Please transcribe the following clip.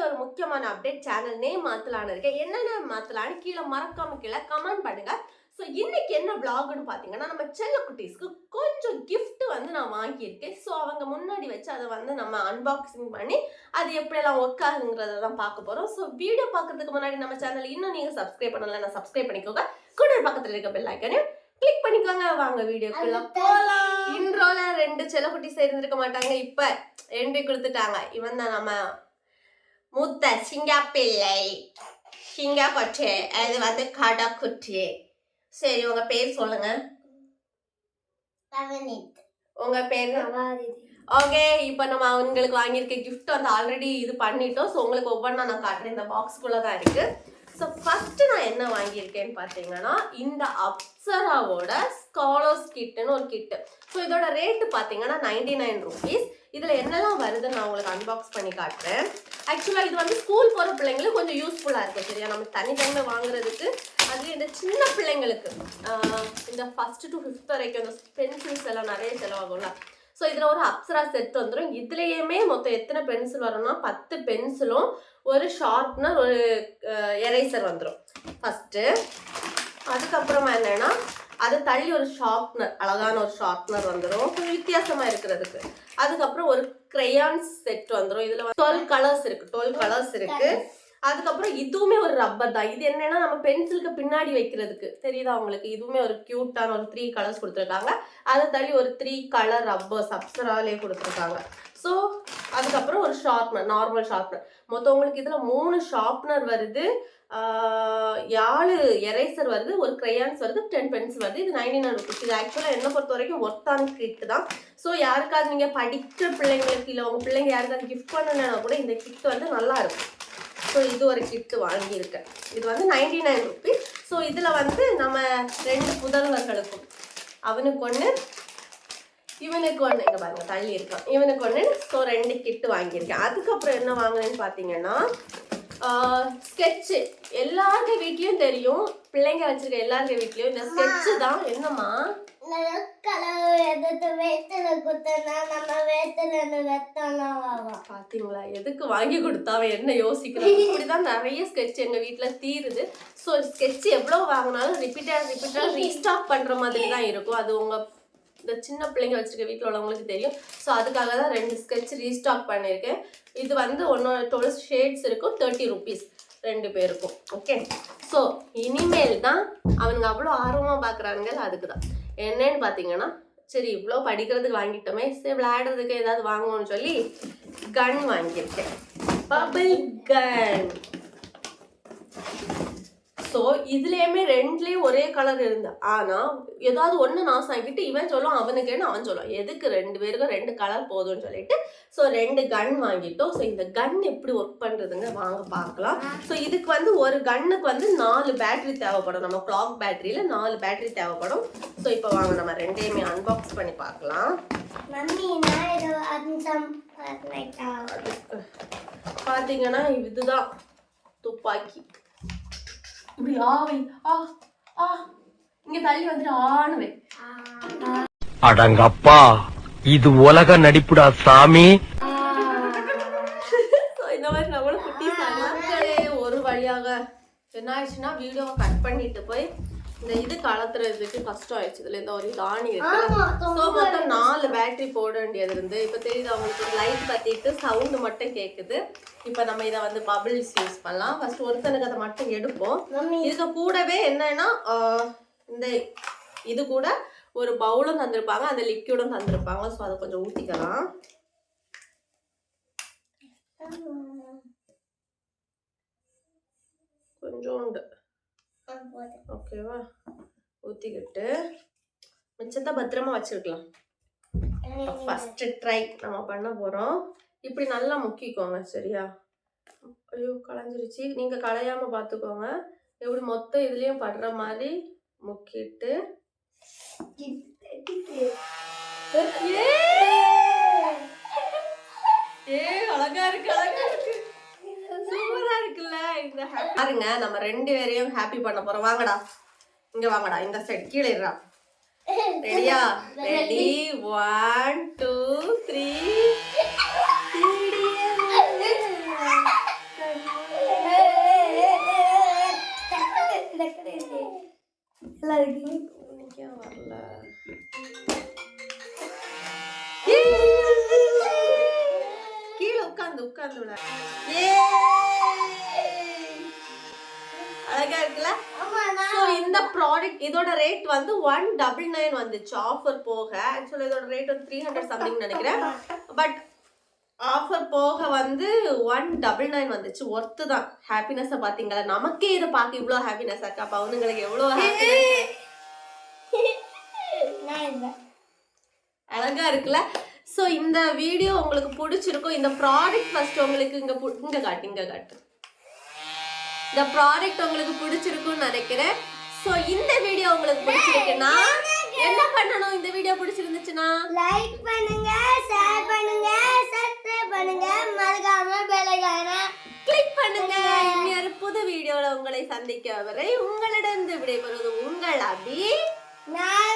ஒரு முக்கியமான update. Channel name மாத்தலான்னு இருக்கேன். என்னென்ன மாத்தலான்னு கீழே மறக்காம கீழே கமெண்ட் பண்ணுங்க. ஸோ இன்னைக்கு என்ன vlogன்னு பார்த்தீங்கன்னா, நம்ம செல்ல குட்டீஸ்க்கு கொஞ்சம் gift வந்து நான் வாங்கியிருக்கேன். ஸோ அவங்க முன்னாடி வச்சு அதை வந்து நம்ம அன்பாக்சிங் பண்ணி அது எப்படியெல்லாம் ஒர்க் ஆகுங்கிறத தான் பார்க்க போகிறோம். ஸோ வீடியோ பார்க்கறதுக்கு முன்னாடி நம்ம சேனல் இன்னும் நீங்கள் சப்ஸ்கிரைப் பண்ணலன்னா சப்ஸ்கிரைப் பண்ணிக்கோங்க. கூட பக்கத்தில் இருக்க பெல் ஐக்கனையும் கிளிக் பண்ணிக்கோங்க. வாங்க வீடியோக்குள்ள போலாம். இன்ட்ரோல 2 செல்ல குட்டீஸ் இருந்திருக்க மாட்டாங்க. இப்ப என்ட்ரி கொடுத்துட்டாங்க. இவன் தான் நம்ம மூத்த சிங்கப்பிள்ளை, சிங்கப்பொச்சு. அது வந்து கடக்குட்டி. சரி, உங்க பேர் சொல்லுங்க. உங்க பேரு? ஓகே, இப்போ நம்ம அவங்களுக்கு வாங்கியிருக்க கிஃப்ட் வந்து ஆல்ரெடி இது பண்ணிட்டோம். ஸோ உங்களுக்கு ஒவ்வொன்றா நான் காட்டுறேன். இந்த பாக்ஸ்குள்ளே தான் இருக்கு. ஸோ ஃபர்ஸ்ட் நான் என்ன வாங்கியிருக்கேன்னு பார்த்தீங்கன்னா, இந்த அப்சராவோட ஸ்காலர்ஸ் கிட்டுன்னு ஒரு கிட்டு. ஸோ இதோட ரேட்டு பார்த்தீங்கன்னா 99 rupees. இதில் என்னெல்லாம் வருதுன்னு நான் உங்களுக்கு அன்பாக்ஸ் பண்ணி காட்டுறேன். ஆக்சுவலாக இது வந்து ஸ்கூல் போகிற பிள்ளைங்களுக்கு கொஞ்சம் யூஸ்ஃபுல்லாக இருக்குது. சரியா, நம்ம தனித்தனியாக வாங்குறதுக்கு. அதுலேயும் இந்த சின்ன பிள்ளைங்களுக்கு இந்த 1st to 5th வரைக்கும் இந்த பென்சில்ஸ் எல்லாம் நிறைய செலவாகும்ல. ஸோ இதில் ஒரு அப்சரா செட் வந்துடும். இதுலேயுமே மொத்தம் எத்தனை பென்சில் வரும்னா 10 பென்சிலும் ஒரு ஷார்ப்னர் ஒரு எரேசர் வந்துடும் ஃபஸ்ட்டு. அதுக்கப்புறமா என்னன்னா அதை தள்ளி ஒரு ஷார்ப்னர், அழகான ஒரு ஷார்ப்னர் வந்துடும் கொஞ்சம் வித்தியாசமாக இருக்கிறதுக்கு. அதுக்கப்புறம் ஒரு கிரையான்ஸ் செட் வந்துடும். இதில் 12 கலர்ஸ் இருக்குது. 12 கலர்ஸ் இருக்குது. அதுக்கப்புறம் இதுவுமே ஒரு ரப்பர் தான். இது என்னன்னா நம்ம பென்சிலுக்கு பின்னாடி வைக்கிறதுக்கு. தெரியுதா உங்களுக்கு? இதுவுமே ஒரு கியூட்டான ஒரு 3 கலர்ஸ் கொடுத்துருக்காங்க. அதை தள்ளி ஒரு 3 கலர் ரப்பர்ஸ் அப்சராலே கொடுத்துருக்காங்க. ஸோ அதுக்கப்புறம் ஒரு ஷார்ப்னர், நார்மல் ஷார்ப்னர். மொத்தம் உங்களுக்கு இதில் 3 ஷார்ப்னர் வருது, 4 எரேசர் வருது, ஒரு கிரையான்ஸ் வருது, 10 பென்சில் வருது. இது 99 rupees. இது ஆக்சுவலாக என்ன பொறுத்த வரைக்கும் ஒர்த்தான கிட் தான். ஸோ யாருக்காவது நீங்கள் படிக்கிற பிள்ளைங்களுக்கு இல்லை உங்கள் பிள்ளைங்க யாருக்காவது கிஃப்ட் பண்ணணுன்னா கூட இந்த கிட் வந்து நல்லா இருக்கும். ஸோ இது ஒரு கிட்டு வாங்கியிருக்கேன். இது வந்து 99 rupees. ஸோ இதில் வந்து நம்ம 2 புதல்வர்களுக்கும், அவனுக்கு ஒன்று இவனுக்கு ஒன்று, இங்கே பாருங்க தள்ளி இருக்கான், இவனுக்கு ஒன்று. ஸோ 2 கிட்டு வாங்கியிருக்கேன். அதுக்கப்புறம் என்ன வாங்கினேன்னு பார்த்தீங்கன்னா ஸ்கெட்சு. எல்லாருடைய வீட்லேயும் தெரியும், பிள்ளைங்க வச்சிருக்க எல்லாருடைய வீட்லேயும் இந்த ஸ்கெட்சு தான். என்னம்மா பாத்தீங்களா, எதுக்கு வாங்கி கொடுத்தாவ என்ன யோசிக்கிறோம். இப்படிதான் நிறைய ஸ்கெட்ச் எங்க வீட்டுல தீருது. ஸோ ஸ்கெட்ச் எவ்வளவு வாங்கினாலும் ரிப்பீட்டா ரீஸ்டாக் பண்ற மாதிரி தான் இருக்கும். அது உங்க இந்த சின்ன பிள்ளைங்க வச்சிருக்க வீட்டில் உள்ளவங்களுக்கு தெரியும். ஸோ அதுக்காக தான் 2 ஸ்கெட்ச் ரீஸ்டாக் பண்ணியிருக்கேன். இது வந்து 12 ஷேட்ஸ் இருக்கும், 30 rupees 2 பேருக்கும். ஓகே, ஸோ இனிமேல் தான் அவனுங்க அவ்வளோ ஆர்வமாக பார்க்குறானுங்க. அதுக்கு தான் என்னன்னு பார்த்தீங்கன்னா, சரி இவ்வளோ படிக்கிறதுக்கு வாங்கிட்டோமே, சரி விளையாடுறதுக்கு ஏதாவது வாங்கணும்னு சொல்லி கன் வாங்கியிருக்கேன், பபிள் கன். ஸோ இதுலேயுமே 2லேயும் ஒரே கலர் இருந்து, ஆனால் ஏதாவது ஒன்று நாசம் ஆகிட்டு இவன் சொல்லுவான் அவனுக்குன்னு அவன் சொல்லுவான். எதுக்கு 2 பேருக்கும் 2 கலர் போதும்னு சொல்லிட்டு ஸோ 2 கன் வாங்கிட்டோம். ஸோ இந்த கன் எப்படி ஒர்க் பண்ணுறதுங்க வாங்க பார்க்கலாம். ஸோ இதுக்கு வந்து ஒரு கன்னுக்கு வந்து 4 பேட்டரி தேவைப்படும். நம்ம கிளாக் பேட்டரியில் 4 பேட்டரி தேவைப்படும். ஸோ இப்போ வாங்க நம்ம 2யுமே அன்பாக்ஸ் பண்ணி பார்க்கலாம். பார்த்தீங்கன்னா இதுதான் துப்பாக்கி. இப்படி ஆவை இங்க தள்ளி வந்துட்டு ஆணுவே. அடங்கப்பா, இது உலக நடிப்புடா சாமி. இந்த மாதிரி நம்மளும் குட்டி மக்களே ஒரு வழியாக என்ன ஆயிடுச்சுன்னா வீடியோவை கட் பண்ணிட்டு போய் இந்த இது கலத்துறதுக்கு கஷ்டம் ஆயிடுச்சு. இதுல இந்த ஒரு தாணி இருக்கு. ஸோ மொத்தம் 4 பேட்டரி போட வேண்டியது இருந்து. இப்போ தெரியுது அவங்களுக்கு லைட் பத்திட்டு சவுண்டு மட்டும் கேட்குது. இப்போ நம்ம இதை வந்து பபிள்ஸ் யூஸ் பண்ணலாம். ஃபர்ஸ்ட் ஒருத்தனுக்கு அதை மட்டும் எடுப்போம். இதுக்கு கூடவே என்னன்னா இந்த இது கூட ஒரு பவுலும் தந்திருப்பாங்க, அந்த லிக்யூடும் தந்திருப்பாங்க. ஸோ அதை கொஞ்சம் ஊற்றிக்கலாம். கொஞ்சோண்டு ஓகேவா, ஊற்றிக்கிட்டு மிச்சத்தை பத்திரமா வச்சிருக்கலாம். ஃபர்ஸ்ட் ட்ரை நம்ம பண்ண போகிறோம். இப்படி நல்லா முக்கிக்கோங்க, சரியா? ஐயோ களைஞ்சிருச்சு. நீங்கள் களையாமல் பார்த்துக்கோங்க. எப்படி மொத்தம் இதுலேயும் படுற மாதிரி முக்கிட்டு அழகா இருக்கு, அழகா இருக்கு, சூப்பரா இருக்குல்ல. இந்த பாருங்க, நம்ம 2 பேரையும் ஹாப்பி பண்ண போறோம். வாங்கடா, இங்க வாங்கடா, இந்த சைடு கீழே இருடா. ரெடியா? ரெடி, 1 2 3. உட்கார்ந்து விளையாடு. அழகா இருக்குல்ல? So இந்த ப்ராடக்ட் இதோட ரேட் வந்து 199 வந்துச்சு ஆஃபர் போக. ஆக்சுவலா இதோட ரேட் வந்து 300 சம்திங் நினைக்கிறேன். பட் ஆஃபர் போக வந்து 199 வந்துச்சு. ஒர்த்து தான். ஹாப்பினஸ் பாத்தீங்களா? நமக்கே இதை பார்க்க இவ்வளவு ஹாப்பினஸ் இருக்கா? அப்ப அவனுங்களுக்கு எவ்வளவு ஹாப்பினஸ். அழகா இருக்குல்ல? சோ இந்த வீடியோ உங்களுக்கு பிடிச்சிருக்கும். இந்த ப்ராடக்ட் ஃபர்ஸ்ட் உங்களுக்கு இங்க காட்டு. இந்த ப்ராடக்ட் உங்களுக்கு பிடிச்சிருக்கும்னு நினைக்கிறேன். சோ இந்த வீடியோ உங்களுக்கு பிடிச்சிருக்குன்னா என்ன பண்ணணும்? இந்த வீடியோ பிடிச்சிருந்துச்சுன்னா லைக் பண்ணுங்க, ஷேர் பண்ணுங்க, சப்ஸ்கிரைப் பண்ணுங்க, மறக்காம பெல் ஐகானை கிளிக் பண்ணுங்க. இன்னொரு புது வீடியோல உங்களை சந்திக்க வரை உங்களிடம் விடைபெறுவது உங்கள் அபி. நான்